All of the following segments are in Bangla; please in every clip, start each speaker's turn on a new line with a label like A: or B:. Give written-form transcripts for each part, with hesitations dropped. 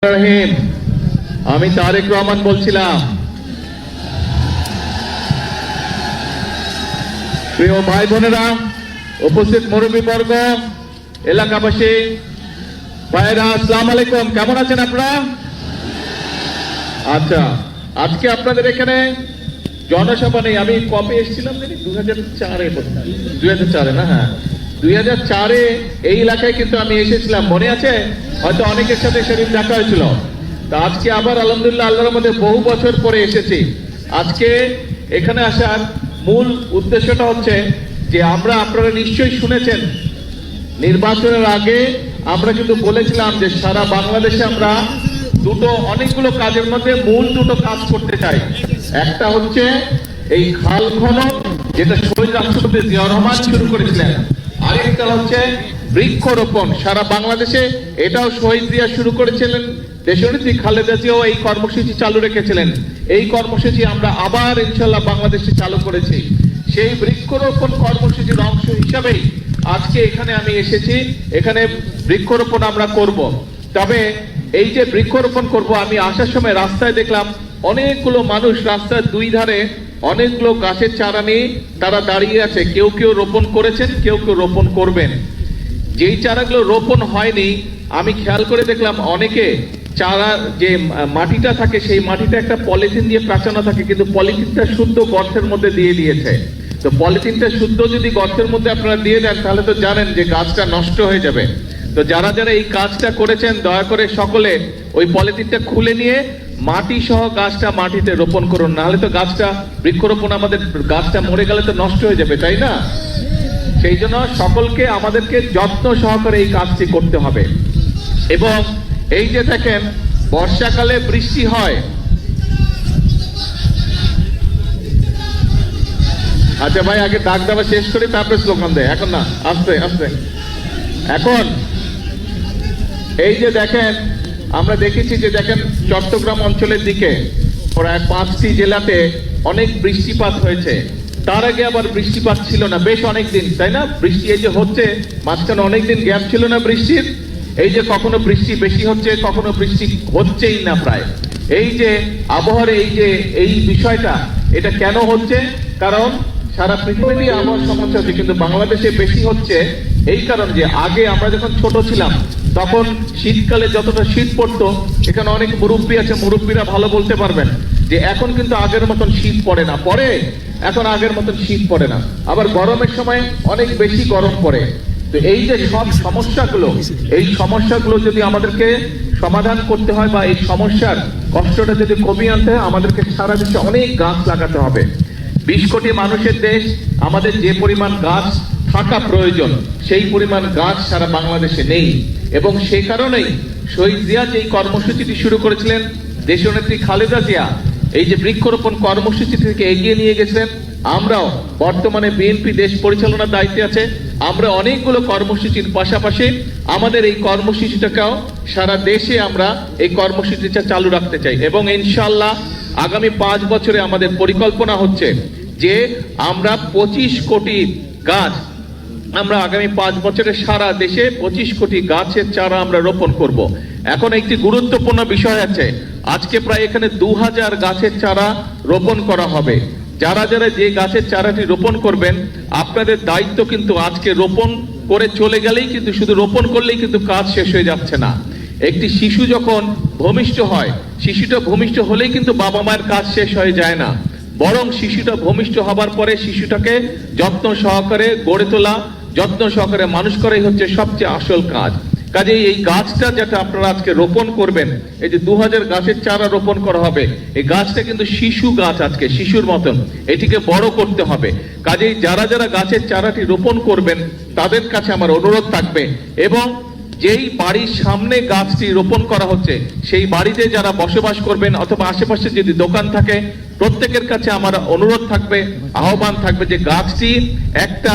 A: রহিম, আমি তারেক রহমান বলছিলাম। প্রিয় ভাই বোনেরা, উপস্থিত মুরব্বীবর্গ, এলাকাবাসী ভাইরা, আসসালামু আলাইকুম। কেমন আছেন আপনারা? আচ্ছা, আজকে আপনাদের এখানে জনসভা নেই। আমি কবে এসেছিলাম জানি? 2004 না? হ্যাঁ, 2004 এই এলাকায় কিন্তু আমি এসেছিলাম, মনে আছে? হয়তো অনেকের সাথে সেদিন দেখা হয়েছিল। তা আজকে আবার আলহামদুলিল্লাহ আল্লাহর মধ্যে বহু বছর পরে এসেছি। আজকে এখানে আসার মূল উদ্দেশ্যটা হচ্ছে যে আপনারা নিশ্চয়ই শুনেছেন, নির্বাচনের আগে আমরা কিন্তু বলেছিলাম যে সারা বাংলাদেশে আমরা অনেকগুলো কাজের মধ্যে মূল দুটো কাজ করতে চাই। একটা হচ্ছে এই খাল খনন, যেটা শহীদ রাষ্ট্রপতি জিয়াউর রহমান শুরু করেছিলেন। আরেকটা হচ্ছে বৃক্ষরোপণ সারা বাংলাদেশে, এটাও শহীদ জিয়া শুরু করেছিলেন। দেশনেত্রী খালেদা জিয়াও এই কর্মসূচি চালু রেখেছিলেন। এই কর্মসূচি আমরা আবার ইনশাল্লাহ বাংলাদেশে চালু করেছি। সেই বৃক্ষরোপণ কর্মসূচির অংশ হিসাবেই আজকে এখানে আমি এসেছি। এখানে বৃক্ষরোপণ আমরা করব। তবে এই যে বৃক্ষরোপণ করব, আমি আসার সময় রাস্তায় দেখলাম অনেকগুলো মানুষ রাস্তার দুই ধারে অনেকগুলো গাছের চারা নিয়ে তারা দাঁড়িয়ে আছে। কেউ কেউ রোপণ করেছেন, কেউ কেউ রোপণ করবেন। যেই চারাগুলো রোপণ হয়নি, আমি খেয়াল করে দেখলাম অনেকে চারা যে মাটিটা থাকে সেই মাটিটা একটা পলিথিন দিয়ে প্রাচানো থাকে, কিন্তু পলিথিনটা শুদ্ধ গর্তের মধ্যে দিয়ে দিয়েছে। তো পলিথিনটা শুদ্ধ যদি গর্তের মধ্যে আপনারা দিয়ে দেন, তাহলে তো জানেন যে গাছটা নষ্ট হয়ে যাবে। তো যারা যারা এই কাজটা করেছেন, দয়া করে সকলে ওই পলিথিনটা খুলে নিয়ে মাটি সহ গাছটা মাটিতে রোপণ করুন, নাহলে তো গাছটা বৃক্ষরোপণ গাছটা মরে গেলে তো নষ্ট হয়ে যাবে, তাই না? সেই জন্য সকলকে আমাদেরকে যত্ন সহকারে এই কাজটি করতে হবে। এবং এই যে দেখেন, বর্ষাকালে বৃষ্টি হয়। আচ্ছা ভাই, আগে ডাক দেওয়া শেষ করি, তারপরে স্লোগান দেয়। এখন না, আস্তে আস্তে। এখন এই যে দেখেন, আমরা দেখেছি যে দেখেন চট্টগ্রাম অঞ্চলের দিকে প্রায় 5টি জেলাতে অনেক বৃষ্টিপাত হয়েছে। তার আগে আবার বৃষ্টিপাত ছিল না বেশ অনেকদিন, তাই না? বৃষ্টি এই যে হচ্ছে, মাঝখানে অনেকদিন গ্যাপ ছিল না বৃষ্টির। এই যে কখনো বৃষ্টি বেশি হচ্ছে, কখনো বৃষ্টি হচ্ছেই না প্রায়। এই যে আবহাওয়ার এই বিষয়টা, এটা কেন হচ্ছে? কারণ সারা পৃথিবীতে আবহাওয়ার সমস্যা হচ্ছে, কিন্তু বাংলাদেশে বেশি হচ্ছে এই কারণ যে আগে আমরা যখন ছোট ছিলাম তখন শীতকালে যতটা শীত পড়তো, এখানে অনেক মুরব্বী আছে, মুরব্বীরা ভালো বলতে পারবেন যে এখন কিন্তু আগের মতন শীত পড়ে না। এখন আগের মতন শীত পড়ে না। আবার গরমের সময় অনেক বেশি গরম পড়ে। তো এই যে সব এই সমস্যাগুলো যদি আমাদেরকে সমাধান করতে হয়, বা এই সমস্যার কষ্টটা যদি কমিয়ে আনতে হয়, আমাদেরকে সারা দেশে অনেক গাছ লাগাতে হবে। 20 কোটি মানুষের দেশ, আমাদের যে পরিমাণ গাছ থাকা প্রয়োজন সেই পরিমাণ গাছ সারা বাংলাদেশে নেই। এবং সেই কারণেই শহীদ জিয়া যে কর্মসূচিটি শুরু করেছিলেন, দেশনেত্রী খালেদা জিয়া এই যে বৃক্ষরোপণ কর্মসূচি থেকে এগিয়ে নিয়ে গেছেন। আমরাও বর্তমানে বিএনপি দেশ পরিচালনার দায়িত্বে আছে, আমরা অনেকগুলো কর্মসূচির পাশাপাশি আমাদের এই কর্মসূচিটাকেও সারা দেশে আমরা এই কর্মসূচিটা চালু রাখতে চাই। এবং ইনশাআল্লাহ আগামী 5 বছরে আমাদের পরিকল্পনা হচ্ছে যে আমরা 25 কোটি গাছ, আমরা আগামী 5 বছরে সারা দেশে 25 কোটি গাছের চারা আমরা রোপণ করব। এখন একটি গুরুত্বপূর্ণ বিষয় আছে, আজকে প্রায় এখানে 2000 গাছের চারা রোপণ করা হবে। যারা যারা যে গাছের চারাটি রোপণ করবেন, আপনাদের দায়িত্ব কিন্তু আজকে রোপণ করে চলে গেলেই কিন্তু, শুধু রোপণ করলেই কিন্তু কাজ শেষ হয়ে যাচ্ছে না। একটি শিশু যখন ভূমিষ্ঠ হয়, শিশুটা ভূমিষ্ঠ হলেই কিন্তু বাবা মায়ের কাজ শেষ হয়ে যায় না, বরং শিশুটা ভূমিষ্ঠ হবার পরে শিশুটাকে যত্ন সহকারে গড়ে তোলা, যত্ন সহকারে মানুষ করাই হচ্ছে সবচেয়ে আসল কাজ। কাজেই এই গাছটা যেটা আপনারা আজকে রোপণ করবেন, এই যে 2000 গাছের চারা রোপণ করা হবে, এই গাছটা কিন্তু শিশু গাছ, আজকে শিশুর মতন এটিকে বড় করতে হবে। কাজেই যারা যারা গাছের চারাটি রোপণ করবেন তাদের কাছে আমার অনুরোধ থাকবে, এবং যেই বাড়ির সামনে গাছটি রোপণ করা হচ্ছে সেই বাড়িতে যারা বসবাস করবেন অথবা আশেপাশে যদি দোকান থাকে, প্রত্যেকের কাছে আমার অনুরোধ থাকবে, আহ্বান থাকবে যে গাছটি একটা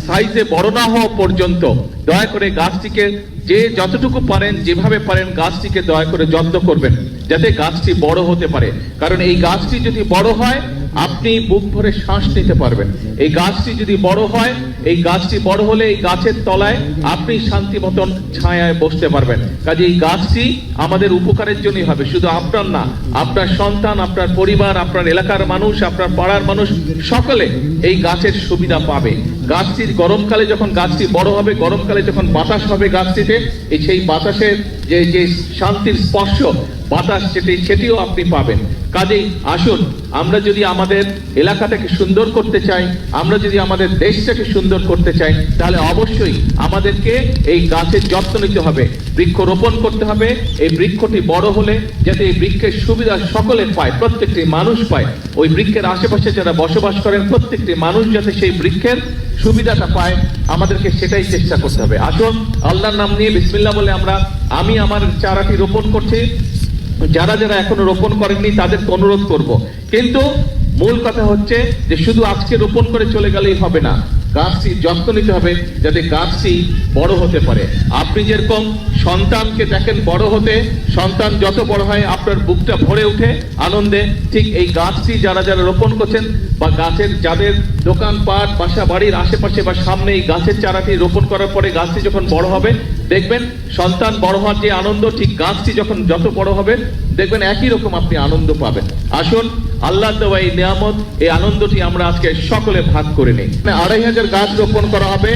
A: সাইজে বড় না হওয়া পর্যন্ত দয়া করে গাছটিকে যে যতটুকু পারেন, যেভাবে পারেন গাছটিকে দয়া করে যত্ন করবেন, যাতে গাছটি বড় হতে পারে। কারণ এই গাছটি যদি বড় হয় আপনি বুক ভরে শ্বাস নিতে পারবেন। এই গাছটি যদি বড় হয়, এই গাছটি বড় হলে এই গাছের তলায় আপনি শান্তি মতন ছায়ায় বসতে পারবেন। কাজে এই গাছটি আমাদের উপকারের জন্যই হবে, শুধু আপনার না, আপনার সন্তান, আপনার পরিবার, আপনার এলাকার মানুষ, আপনার পাড়ার মানুষ সকলে এই গাছের সুবিধা পাবে। গাছটির গরমকালে যখন গাছটি বড় হবে, গরমকালে যখন বাতাস হবে গাছটিতে, এই সেই বাতাসের যে শান্তির স্পর্শ বাতাস সেটিও আপনি পাবেন। কাজেই আসুন, আমরা যদি আমাদের এলাকাটাকে সুন্দর করতে চাই, আমরা যদি আমাদের দেশটাকে সুন্দর করতে চাই, তাহলে অবশ্যই আমাদেরকে এই গাছের যত্ন নিতে হবে, বৃক্ষরোপণ করতে হবে। এই বৃক্ষটি বড় হলে যাতে এই বৃক্ষের সুবিধা সকলে পায়, প্রত্যেকটি মানুষ পায়, ওই বৃক্ষের আশেপাশে যারা বসবাস করেন প্রত্যেকটি মানুষ যাতে সেই বৃক্ষের সুবিধাটা পায়, আমাদেরকে সেটাই চেষ্টা করতে হবে। আসুন, আল্লাহর নাম নিয়ে বিসমিল্লাহ বলে আমি আমার চারাটি রোপণ করছি। যারা যারা এখনো রোপণ করেননি তাদেরকে অনুরোধ করব, কিন্তু মূল কথা হচ্ছে যে শুধু আজকে রোপণ করে চলে গেলেই হবে না, গাছটি যত্ন নিতে হবে যাতে গাছটি বড় হতে পারে। আপনি যেরকম সন্তানকে দেখেন বড় হতে, সন্তান যত বড় হয় আপনার বুকটা ভরে ওঠে আনন্দে, ঠিক এই গাছটি যারা যারা রোপণ করছেন বা গাছের যাদের দোকানপাট, বাসা বাড়ির আশেপাশে বা সামনে এই গাছের চারাটি রোপণ করার পরে গাছটি যখন বড় হবে, দেখবেন সন্তান বড় হওয়ার যে আনন্দ, ঠিক গাছটি যখন যত বড় হবে দেখবেন একই রকম আপনি আনন্দ পাবেন। আসুন, আল্লাহ দেওয়া এই নিয়ামত, এই আনন্দটি আমরা আজকে সকলে ভাগ করে নিই। 2500 গাছ রোপণ করা হবে।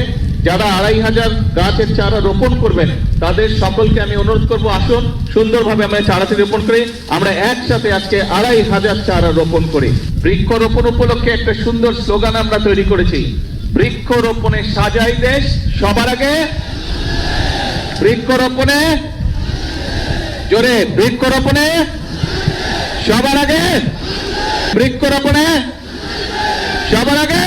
A: যারা 2500 গাছের চারা রোপণ করবেন তাদের সকলকে আমি অনুরোধ করব, আসুন সুন্দরভাবে আমরা চারাটি রোপণ করি। আমরা একসাথে আজকে 2500 চারা রোপণ করি। বৃক্ষরোপণ উপলক্ষে একটা সুন্দর স্লোগান আমরা তৈরি করেছি, বৃক্ষরোপণে সাজাই দেশ সবার আগে, বৃক্ষরোপণে জোরে, বৃক্ষরোপণে সবার আগে, বৃক্ষরোপণে সবার আগে।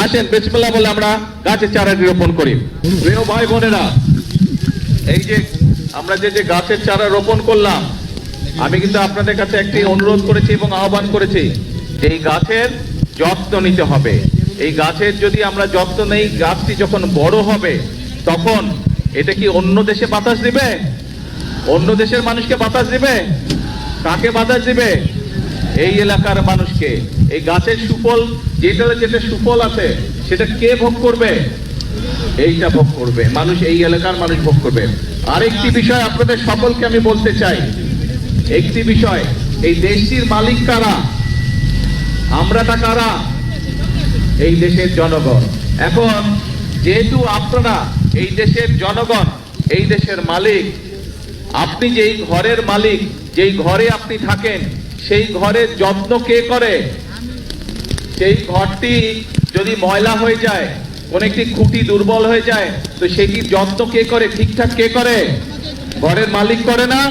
A: আসেন বিসমিল্লাহ বলে আমরা গাছের চারাটি রোপণ করি। প্রিয় ভাই বোনেরা, এই যে আমরা যে গাছের চারা রোপণ করলাম, আমি কিন্তু আপনাদের কাছে একটি অনুরোধ করেছি এবং আহ্বান করেছি, এই গাছের যত্ন নিতে হবে। এই গাছের যদি আমরা যত্ন নেই, গাছটি যখন বড় হবে তখন এটা কি অন্য দেশে বাতাস দিবে? অন্য দেশের মানুষকে বাতাস দিবে? কাকে বাতাস দিবে? এই এলাকার মানুষকে। এই গাছের সুফল, যেটা সুফল আছে সেটা কে ভোগ করবে? এইটা ভোগ করবে মানুষ, এই এলাকার মানুষ ভোগ করবে। আরেকটি বিষয় আপনাদের সকলকে আমি বলতে চাই, একটি বিষয়, এই দেশটির মালিক কারা? আমরাটা কারা? এই দেশের জনগণ। এখন যেহেতু আপনারা এই দেশের জনগণ, এই দেশের মালিক, আপনি যেই ঘরের মালিক, যেই ঘরে আপনি থাকেন, সেই ঘরের যত্ন কে করে? সেই ঘরটি যদি ময়লা হয়ে যায়, কোন একটি খুঁটি দুর্বল হয়ে যায়, তো সেটির যত্ন কে করে? ঠিকঠাক কে করে? ঘরের মালিক করে না?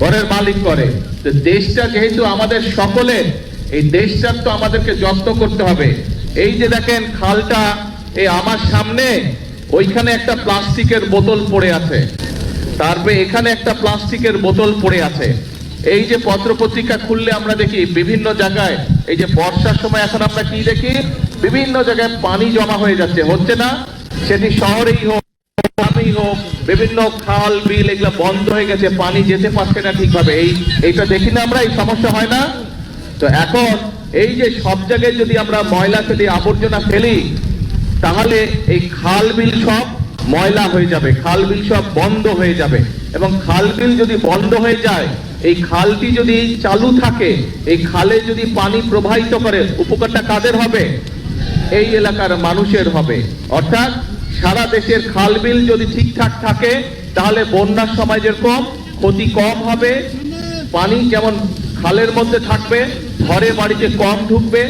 A: ঘরের মালিক করে। তো দেশটা যেহেতু আমাদের সকলের, এই দেশটার তো আমাদেরকে যত্ন করতে হবে। এই যে দেখেন খালটা, এই আমার সামনে ওইখানে একটা প্লাস্টিকের বোতল পড়ে আছে, তারপরে এখানে একটা প্লাস্টিকের বোতল পড়ে আছে। এই যে পত্রপত্রিকা খুললে আমরা দেখি বিভিন্ন জায়গায়, এই যে বর্ষার সময় এখন আমরা কি দেখি, বিভিন্ন জায়গায় পানি জমা হয়ে যাচ্ছে, হচ্ছে না? সেটি শহরেই হোক, গ্রামেই হোক, বিভিন্ন খাল বিল এগুলো বন্ধ হয়ে গেছে, পানি যেতে পারছে না ঠিকভাবে। এইটা দেখি না আমরা? এই সমস্যা হয় না? তো এখন এই যে সব জায়গায় যদি আমরা ময়লা ফেলি, আবর্জনা ফেলি, তাহলে এই খাল বিল সব ময়লা হয়ে যাবে, খাল বিল সব বন্ধ হয়ে যাবে। এবং খাল বিল যদি বন্ধ হয়ে যায়, এই খালটি যদি চালু থাকে, এই খালে যদি পানি প্রবাহিত করে, উপকারটা কাদের হবে? এই এলাকার মানুষের হবে। অর্থাৎ সারা দেশের খাল বিল যদি ঠিকঠাক থাকে, তাহলে বন্যার সময় যেরকম ক্ষতি কম হবে, পানি যেমন খালের মধ্যে থাকবে, ঘরে বাড়িতে কম ঢুকবে,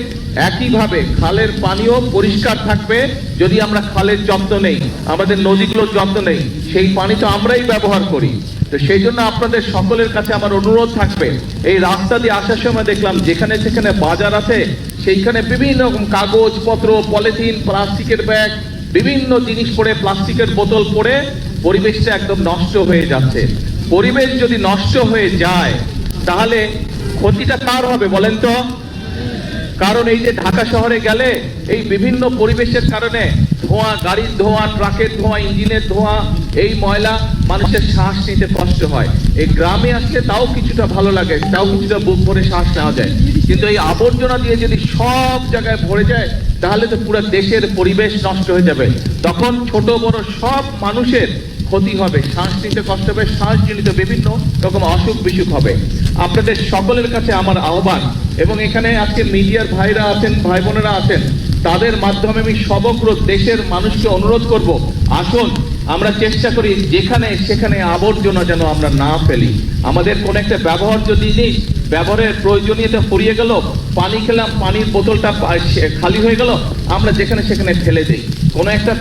A: একইভাবে খালের পানিও পরিষ্কার থাকবে। যদি আমরা খালের যত্ন নেই, আমাদের নদীগুলোর যত্ন নেই, সেই পানি তো আমরাই ব্যবহার করি। তো সেই জন্য আপনাদের সকলের কাছে আমার অনুরোধ থাকবে, এই রাস্তা দিয়ে আসার সময় দেখলাম যেখানে সেখানে বাজার আছে, সেইখানে বিভিন্ন রকম কাগজপত্র, পলিথিন, প্লাস্টিকের ব্যাগ, বিভিন্ন জিনিস পড়ে, প্লাস্টিকের বোতল পড়ে পরিবেশটা একদম নষ্ট হয়ে যাচ্ছে। পরিবেশ যদি নষ্ট হয়ে যায় তাহলে ক্ষতিটা কার হবে বলেন তো? কারণ এই যে ঢাকা শহরে গেলে এই বিভিন্ন পরিবেশের কারণে ধোঁয়া, গাড়ির ধোঁয়া, ট্রাকের ধোঁয়া, ইঞ্জিনের ধোঁয়া, এই ময়লা মানুষের শ্বাস নিতে কষ্ট হয়। এই গ্রামে আসলে তাও কিছুটা ভালো লাগে, তাও কিছুটা বুক ভরে শ্বাস নেওয়া যায়, কিন্তু এই আবর্জনা দিয়ে যদি সব জায়গায় ভরে যায় তাহলে তো পুরো দেশের পরিবেশ নষ্ট হয়ে যাবে। তখন ছোট বড় সব মানুষের ক্ষতি হবে, শ্বাস নিতে কষ্ট হবে, শ্বাসজনিত বিভিন্ন রকম অসুখ বিসুখ হবে। আপনাদের সকলের কাছে আমার আহ্বান, এবং এখানে আজকে মিডিয়ার ভাইরা আছেন, ভাই বোনেরা আছেন, তাদের মাধ্যমে আমি সমগ্র দেশের মানুষকে অনুরোধ করব, আসুন আমরা চেষ্টা করি যেখানে সেখানে আবর্জনা যেন আমরা না ফেলি। আমাদের কোন একটা ব্যবহার্য জিনিস ব্যবহারের প্রয়োজনীয়তা ফুরিয়ে গেল, পানি খেলাম, পানির বোতলটা খালি হয়ে গেল, আমরা যেখানে সেখানে ফেলে দিই। কোনো একটা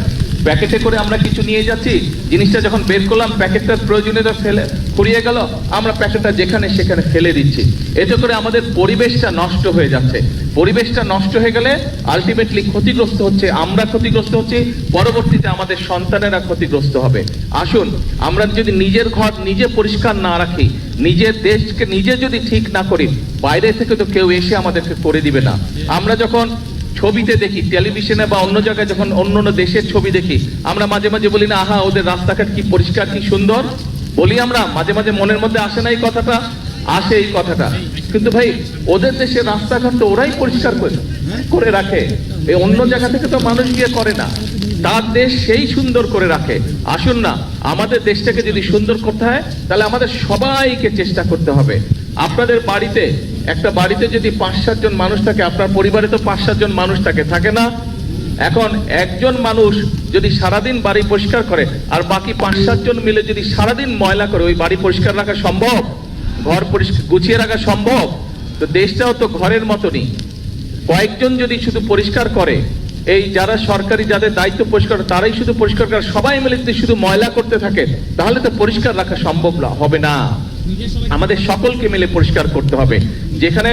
A: প্যাকেটে করে আমরা কিছু নিয়ে যাচ্ছি, জিনিসটা যখন বের করলাম প্যাকেটটার প্রয়োজনীয়তা ফুরিয়ে গেল, আমরা প্যাকেটটা যেখানে সেখানে ফেলে দিচ্ছি। এতে করে আমাদের পরিবেশটা নষ্ট হয়ে যাচ্ছে। পরিবেশটা নষ্ট হয়ে গেলে আলটিমেটলি ক্ষতিগ্রস্ত হচ্ছে আমরা, ক্ষতিগ্রস্ত হচ্ছে, পরবর্তীতে আমাদের সন্তানেরা ক্ষতিগ্রস্ত হবে। আসুন আমরা যদি নিজের ঘর নিজে পরিষ্কার না রাখি, নিজের দেশকে নিজে যদি ঠিক না করি, বাইরে থেকে তো কেউ এসে আমাদেরকে করে দিবে না। আমরা যখন ছবিতে দেখি, টেলিভিশনে বা অন্য জায়গায় যখন অন্য অন্য দেশের ছবি দেখি, আমরা মাঝে মাঝে বলি না, আহা ওদের রাস্তাঘাট কি পরিষ্কার, কি সুন্দর, বলি আমরা মাঝে মাঝে, মনের মধ্যে আসে না এই কথাটা? আসে এই কথাটা। কিন্তু ভাই ওদের দেশের রাস্তাঘাট তো ওরাই পরিষ্কার করে রাখে, এই অন্য জায়গা থেকে তো মানুষ গিয়ে করে না, তার দেশ সেই সুন্দর করে রাখে। আসুন না আমাদের দেশটাকে যদি সুন্দর করতে হয় তাহলে আমাদের সবাইকে চেষ্টা করতে হবে। আপনাদের বাড়িতে, একটা বাড়িতে যদি 5-7 জন মানুষ থাকে, আপনার পরিবারে তো 5-7 জন মানুষ থাকে না? এখন একজন মানুষ যদি সারাদিন বাড়ি পরিষ্কার করে আর বাকি 5-7 জন মিলে যদি সারাদিন ময়লা করে, ওই বাড়ি পরিষ্কার রাখা সম্ভব? ঘর পরিষ্কার গুছিয়ে রাখা সম্ভব? তো দেশটাও তো ঘরের মতনই। কয়েকজন যদি শুধু পরিষ্কার করে, এই যারা সরকারি যাদের দায়িত্ব পরিষ্কার, তারাই শুধু পরিষ্কার করে, সবাই মিলে যদি শুধু ময়লা করতে থাকে তাহলে তো পরিষ্কার রাখা সম্ভব হবে না। আমাদের সকলকে মিলে পরিষ্কার করতে হবে। যেখানে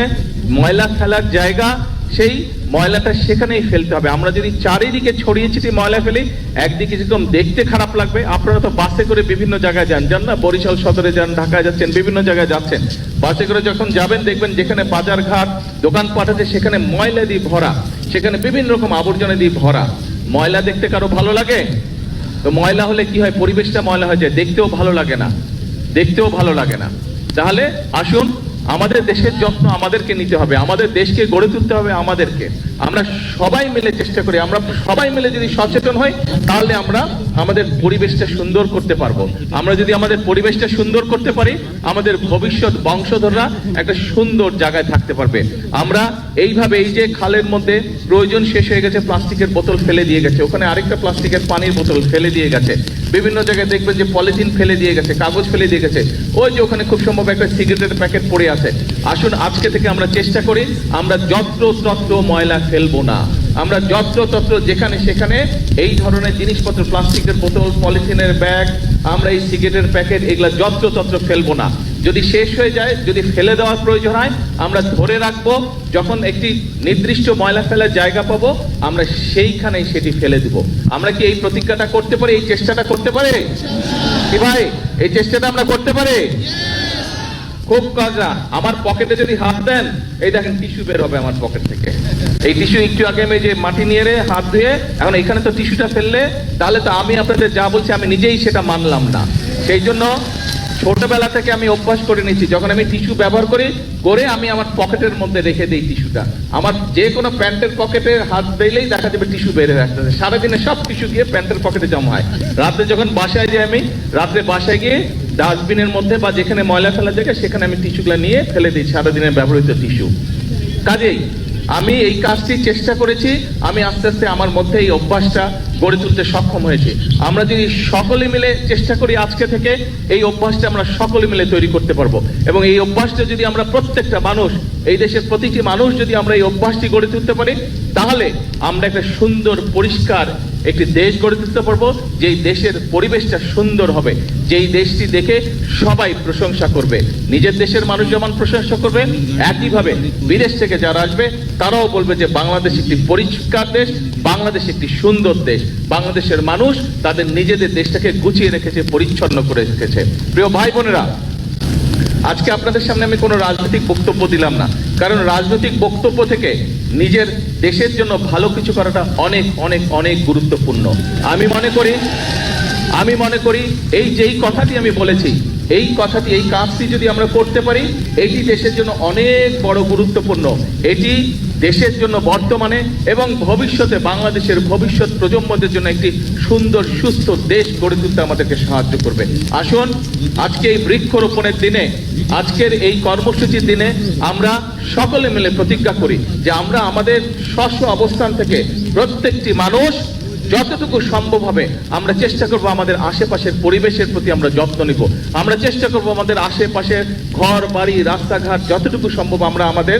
A: ময়লা ফেলার জায়গা, সেই ময়লাটা সেখানেই ফেলতে হবে। আমরা যদি চারিদিকে ছড়িয়ে ছিটিয়ে ময়লা ফেলি, একদিকে যেরকম দেখতে খারাপ লাগবে। আপনারা তো বাসে করে বিভিন্ন জায়গায় যান না? বরিশাল সদরে যান, ঢাকায় যাচ্ছেন, বিভিন্ন জায়গায় যাচ্ছেন, বাসে করে যখন যাবেন দেখবেন যেখানে বাজার ঘাট দোকানপাট আছে সেখানে ময়লা দিয়ে ভরা, সেখানে বিভিন্ন রকম আবর্জনা দিয়ে ভরা। ময়লা দেখতে কারো ভালো লাগে? তো ময়লা হলে কি হয়, পরিবেশটা ময়লা হয়ে যায়, দেখতেও ভালো লাগে না, দেখতেও ভালো লাগে না। তাহলে আসুন আমাদের দেশের যত্ন আমাদেরকে নিতে হবে, আমাদের দেশকে গড়ে তুলতে হবে আমাদেরকে। আমরা সবাই মিলে চেষ্টা করি, আমরা সবাই মিলে যদি সচেতন হই তাহলে আমরা আমাদের পরিবেশটা সুন্দর করতে পারবো। আমরা যদি আমাদের পরিবেশটা সুন্দর করতে পারি, আমাদের ভবিষ্যৎ বংশধররা একটা সুন্দর জায়গায় থাকতে পারবে। আমরা এইভাবে, এই যে খালের মধ্যে প্রয়োজন শেষ হয়ে গেছে, প্লাস্টিকের বোতল ফেলে দিয়ে গেছে, ওখানে আরেকটা প্লাস্টিকের পানির বোতল ফেলে দিয়ে গেছে, বিভিন্ন জায়গায় দেখবেন যে পলিথিন ফেলে দিয়ে গেছে, কাগজ ফেলে দিয়ে গেছে, ওই যে ওখানে খুব সম্ভব একটা সিগারেটের প্যাকেট পড়ে আছে। আসুন আজকে থেকে আমরা চেষ্টা করি আমরা যত্রতত্র ময়লা ফেলবো না। আমরা যত্রতত্র যেখানে সেখানে এই ধরনের জিনিসপত্র, প্লাস্টিকের বোতল, পলিথিনের ব্যাগ, আমরা এই সিগারেটের প্যাকেট, এগুলা যত্রতত্র ফেলবো না। যদি শেষ হয়ে যায়, যদি ফেলে দেওয়ার প্রয়োজন হয়, আমরা ধরে রাখবো, যখন একটি নির্দিষ্ট ময়লা ফেলার জায়গা পাবো আমরা সেইখানেই সেটি ফেলে দিব। আমরা কি এই প্রতিজ্ঞাটা করতে পারি, এই চেষ্টাটা করতে পারি কি ভাই? এই চেষ্টাটা আমরা করতে পারি? খুব কাজা। আমার পকেটে যদি হাত দেন, এই দেখেন টিস্যু বের হবে আমার পকেট থেকে। এই টিস্যু একটু আগে আমি যে মাটি নিয়ে হাত ধুয়ে, এখন এখানে তো টিস্যুটা ফেললে তাহলে তো আমি আপনাদের যা বলছি আমি নিজেই সেটা মানলাম না। সেই জন্য ছোটবেলা থেকে আমি অভ্যাস করে নিচ্ছি, যখন আমি টিস্যু ব্যবহার করে আমি আমার পকেটের মধ্যে রেখে দিই টিস্যুটা। আমার যে কোনো প্যান্টের পকেটে হাত দিলেই দেখা যাবে টিস্যু বের হয়ে আসতেছে। সারাদিনে সব টিস্যু গিয়ে প্যান্টের পকেটে জমা হয়। রাত্রে যখন বাসায় যাই, আমি রাত্রে বাসায় গিয়ে ডাস্টবিনের মধ্যে বা যেখানে ময়লা ফেলার জায়গা সেখানে আমি টিস্যুগুলো নিয়ে ফেলে দিই, সারাদিনের ব্যবহৃত টিস্যু। কাজেই আমি এই কাজটি চেষ্টা করেছি, আমি আস্তে আস্তে আমার মধ্যে এই অভ্যাসটা গড়ে তুলতে সক্ষম হয়েছি। আমরা যদি সকলে মিলে চেষ্টা করি, আজকে থেকে এই অভ্যাসটা আমরা সকলে মিলে তৈরি করতে পারবো। এবং এই অভ্যাসটা যদি আমরা প্রত্যেকটা মানুষ, এই দেশের প্রতিটি মানুষ যদি আমরা এই অভ্যাসটি গড়ে তুলতে পারি, তাহলে আমরা একটা সুন্দর পরিষ্কার একটি দেশ গড়ে তুলতে পারবো, যেই দেশের পরিবেশটা সুন্দর হবে, যেই দেশটি দেখে সবাই প্রশংসা করবে। নিজের দেশের মানুষ যেমন প্রশংসা করবে, একইভাবে বিদেশ থেকে যারা আসবে তারাও বলবে যে বাংলাদেশ একটি পরিষ্কার দেশ, বাংলাদেশ একটি সুন্দর দেশ, বাংলাদেশের মানুষ তাদের নিজেদের দেশটাকে গুছিয়ে রেখেছে, পরিচ্ছন্ন করে রেখেছে। প্রিয় ভাই বোনেরা, আজকে আপনাদের সামনে আমি কোনো রাজনৈতিক বক্তব্য দিলাম না, কারণ রাজনৈতিক বক্তব্য থেকে নিজের দেশের জন্য ভালো কিছু করাটা অনেক অনেক অনেক গুরুত্বপূর্ণ। আমি মনে করি আমি মনে করি যেই কথাটি আমি বলেছি, এই কথাটি, এই কাজটি যদি আমরা করতে পারি, এটি দেশের জন্য অনেক বড় গুরুত্বপূর্ণ। এটি দেশের জন্য বর্তমানে এবং ভবিষ্যতে বাংলাদেশের ভবিষ্যৎ প্রজন্মদের জন্য একটি সুন্দর সুস্থ দেশ গড়ে তুলতে আমাদেরকে সাহায্য করবে। আসুন আজকে এই বৃক্ষরোপণের দিনে, আজকের এই কর্মসূচির দিনে আমরা সকলে মিলে প্রতিজ্ঞা করি যে আমরা আমাদের স্ব অবস্থান থেকে প্রত্যেকটি মানুষ যতটুকু সম্ভব হবে আমরা চেষ্টা করব আমাদের আশেপাশের পরিবেশের প্রতি আমরা যত্ন নিব। আমরা চেষ্টা করব আমাদের আশেপাশের ঘর বাড়ি রাস্তাঘাট যতটুকু সম্ভব আমরা আমাদের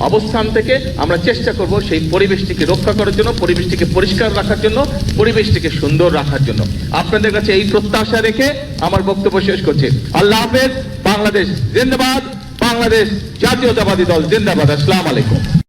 A: অবস্থান থেকে আমরা চেষ্টা করব সেই পরিবেশটিকে রক্ষা করার জন্য, পরিবেশটিকে পরিষ্কার রাখার জন্য, পরিবেশটিকে সুন্দর রাখার জন্য। আপনাদের কাছে এই প্রত্যাশা রেখে আমার বক্তব্য শেষ করছি। আল্লাহ হাফেজ। বাংলাদেশ জিন্দাবাদ। বাংলাদেশ জাতীয়তাবাদী দল জিন্দাবাদ। আসসালামু আলাইকুম।